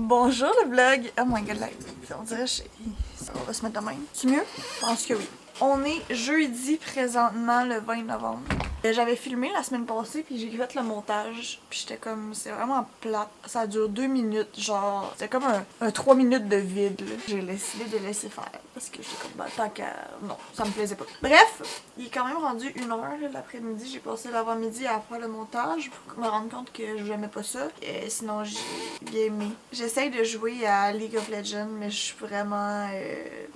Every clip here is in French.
Bonjour le vlog! Oh my god, là, on dirait que on va se mettre de même. C'est mieux? Je pense que oui. On est jeudi présentement, le 20 novembre. J'avais filmé la semaine passée, puis j'ai fait le montage. Puis j'étais comme, c'est vraiment plate. Ça dure 2 minutes, genre, c'était comme un 3 minutes de vide, là. J'ai décidé de laisser faire, parce que j'étais comme, bah, tant qu'à... Non, ça me plaisait pas. Bref, il est quand même rendu 1h l'après-midi. J'ai passé l'avant-midi à faire le montage pour me rendre compte que j'aimais pas ça. Et sinon, j'ai bien aimé. J'essaye de jouer à League of Legends, mais je suis vraiment...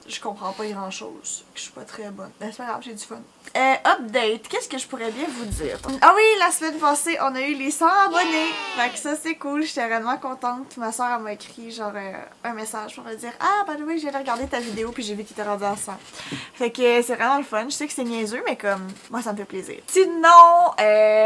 je comprends pas grand-chose. Je suis pas très bonne. Mais c'est pas grave, j'ai du fun. Update, qu'est-ce que je pourrais bien vous dire? Ah oui, la semaine passée, on a eu les 100 abonnés. Fait que ça, c'est cool. J'étais vraiment contente. Ma soeur, elle m'a écrit genre un message pour me dire « Ah, by the way, j'ai regardé ta vidéo puis j'ai vu qu'il était rendu à 100. » Fait que c'est vraiment le fun. Je sais que c'est niaiseux, mais comme, moi, ça me fait plaisir. Sinon,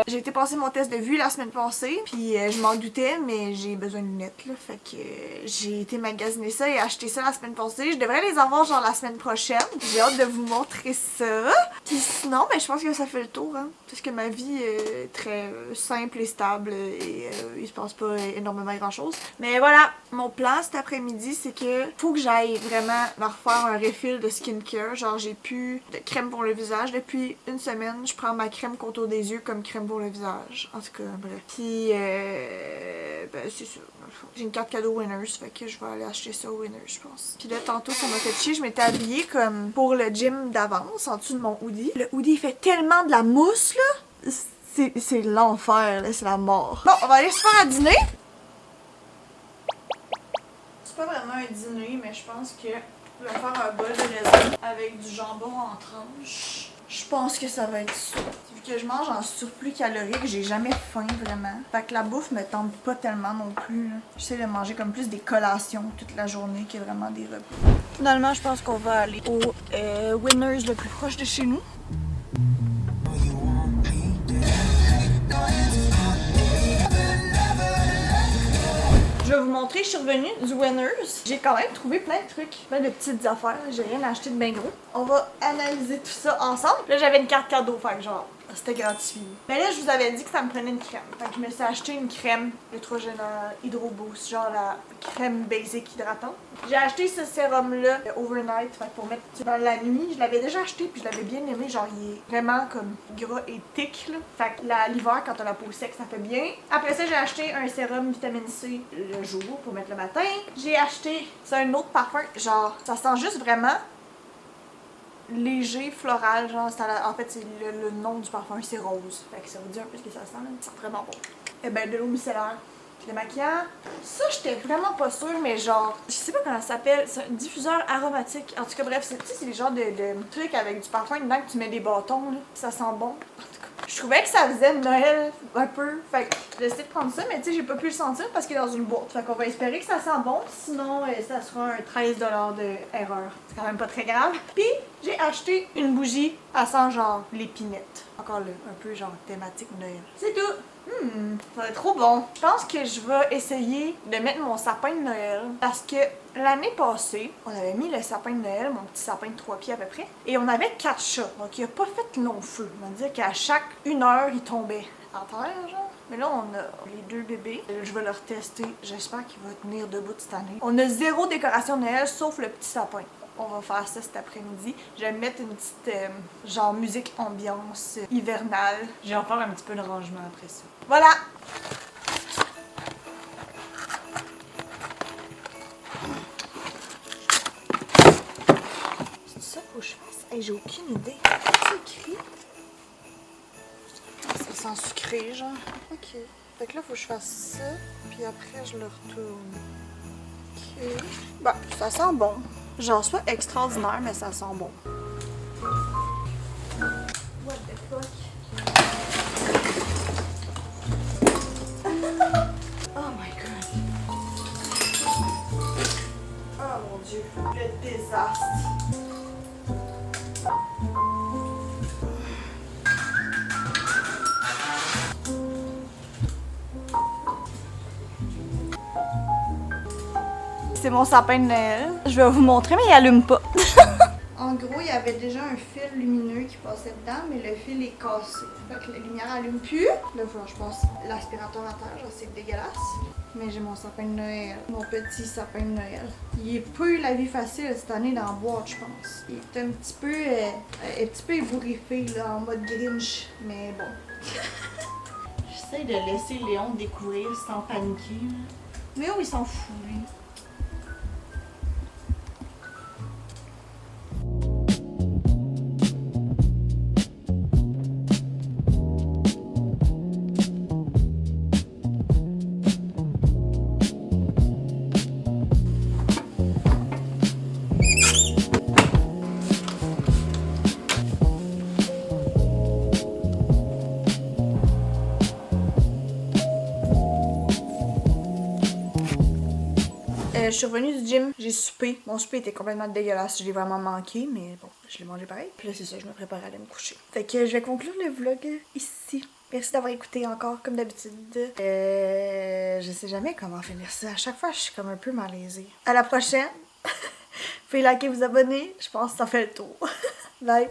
j'ai été passer mon test de vue la semaine passée. Puis je m'en doutais, mais j'ai besoin de lunettes, là. Fait que j'ai été magasiner ça et acheter ça la semaine passée. Je devrais les avoir genre la semaine prochaine. J'ai hâte de vous montrer ça. Puis sinon, ben, je pense que ça fait le tour, hein. Parce que ma vie est très simple et stable et il se passe pas énormément grand chose. Mais voilà, mon plan cet après-midi, c'est que faut que j'aille vraiment me refaire un refill de skincare. Genre, j'ai plus de crème pour le visage. Depuis une semaine, je prends ma crème contour des yeux comme crème pour le visage. En tout cas, bref. Puis, ben, c'est ça. J'ai une carte cadeau Winners, fait que je vais aller acheter ça au Winners, je pense. Puis là, tantôt, ça m'a fait chier. Je m'étais habillée comme pour le gym d'avance, en dessous de mon hoodie. Le hoodie, il fait tellement de la mousse, là. C'est l'enfer, là. C'est la mort. Bon, on va aller se faire à dîner. C'est pas vraiment un dîner, mais je pense que je vais faire un bol de raisin avec du jambon en tranches. Je pense que ça va être ça. Vu que je mange en surplus calorique, j'ai jamais faim vraiment. Fait que la bouffe me tente pas tellement non plus, là. J'essaie de manger comme plus des collations toute la journée que vraiment des repas. Finalement, je pense qu'on va aller au Winners le plus proche de chez nous. Je vais vous montrer, je suis revenue du Winners. J'ai quand même trouvé plein de trucs, plein de petites affaires. J'ai rien acheté de bien gros. On va analyser tout ça ensemble. Là, j'avais une carte cadeau, fait que genre, c'était gratifié. Mais là, je vous avais dit que ça me prenait une crème. Fait que je me suis acheté une crème Neutrogena Hydro Boost, genre la crème basic hydratante. J'ai acheté ce sérum-là overnight, fait que pour mettre dans la nuit. Je l'avais déjà acheté puis je l'avais bien aimé. Genre, il est vraiment comme gras et thick, là. Fait que l'hiver, quand t'as la peau sec, ça fait bien. Après ça, j'ai acheté un sérum vitamine C le jour pour mettre le matin. J'ai acheté, c'est un autre parfum, genre, ça sent juste vraiment léger, floral, genre, en fait, c'est le nom du parfum, c'est rose. Fait que ça vous dit un peu ce que ça sent, là. C'est vraiment bon. Et ben, de l'eau micellaire. Démaquillant. Ça, j'étais vraiment pas sûre, mais genre, je sais pas comment ça s'appelle, c'est un diffuseur aromatique. En tout cas, bref, tu sais, c'est les genres de trucs avec du parfum dedans que tu mets des bâtons, là, ça sent bon. En tout cas, je trouvais que ça faisait Noël un peu. Fait que j'ai essayé de prendre ça, mais tu sais, j'ai pas pu le sentir parce qu'il est dans une boîte. Fait qu'on va espérer que ça sent bon, sinon ça sera un 13$ de erreur. C'est quand même pas très grave. Puis, j'ai acheté une bougie à sent genre l'épinette. Encore là, un peu genre thématique Noël. C'est tout! Ça va être trop bon. Je pense que je vais essayer de mettre mon sapin de Noël parce que l'année passée, on avait mis le sapin de Noël, mon petit sapin de 3 pieds à peu près, et on avait 4 chats. Donc il a pas fait long feu. On va dire qu'à chaque 1 heure, il tombait en terre, genre. Mais là, on a les 2 bébés. Je vais leur tester. J'espère qu'il va tenir debout cette année. On a 0 décoration de Noël sauf le petit sapin. On va faire ça cet après-midi. Je vais mettre une petite, genre, musique ambiance hivernale. Je vais en faire un petit peu de rangement après ça. Voilà! C'est ça qu'il faut que je fasse? Hey, j'ai aucune idée. C'est écrit? C'est sans sucré, genre. Ok. Fait que là, il faut que je fasse ça. Puis après, je le retourne. Ok. Bah, ça sent bon. Genre, c'est pas extraordinaire, mais ça sent bon. What the fuck? Oh my god. Oh mon dieu. Le désastre. C'est mon sapin de Noël. Je vais vous montrer, mais il allume pas. En gros, il y avait déjà un fil lumineux qui passait dedans, mais le fil est cassé. Fait que la lumière allume plus. Là, je passe l'aspirateur à terre, genre c'est dégueulasse. Mais j'ai mon sapin de Noël, mon petit sapin de Noël. Il est pas eu la vie facile cette année dans la boîte, je pense. Il est un petit peu ébouriffé là, en mode Grinch, mais bon. J'essaie de laisser Léon découvrir sans paniquer. Léon, il s'en fout, lui. Je suis revenue du gym, j'ai soupé. Mon souper était complètement dégueulasse, je l'ai vraiment manqué, mais bon, je l'ai mangé pareil. Puis là, c'est ça, je me prépare à aller me coucher. Fait que je vais conclure le vlog ici. Merci d'avoir écouté encore, comme d'habitude. Je sais jamais comment finir ça. À chaque fois, je suis comme un peu malaisée. À la prochaine. Vous pouvez liker, vous abonner. Je pense que ça fait le tour. Bye.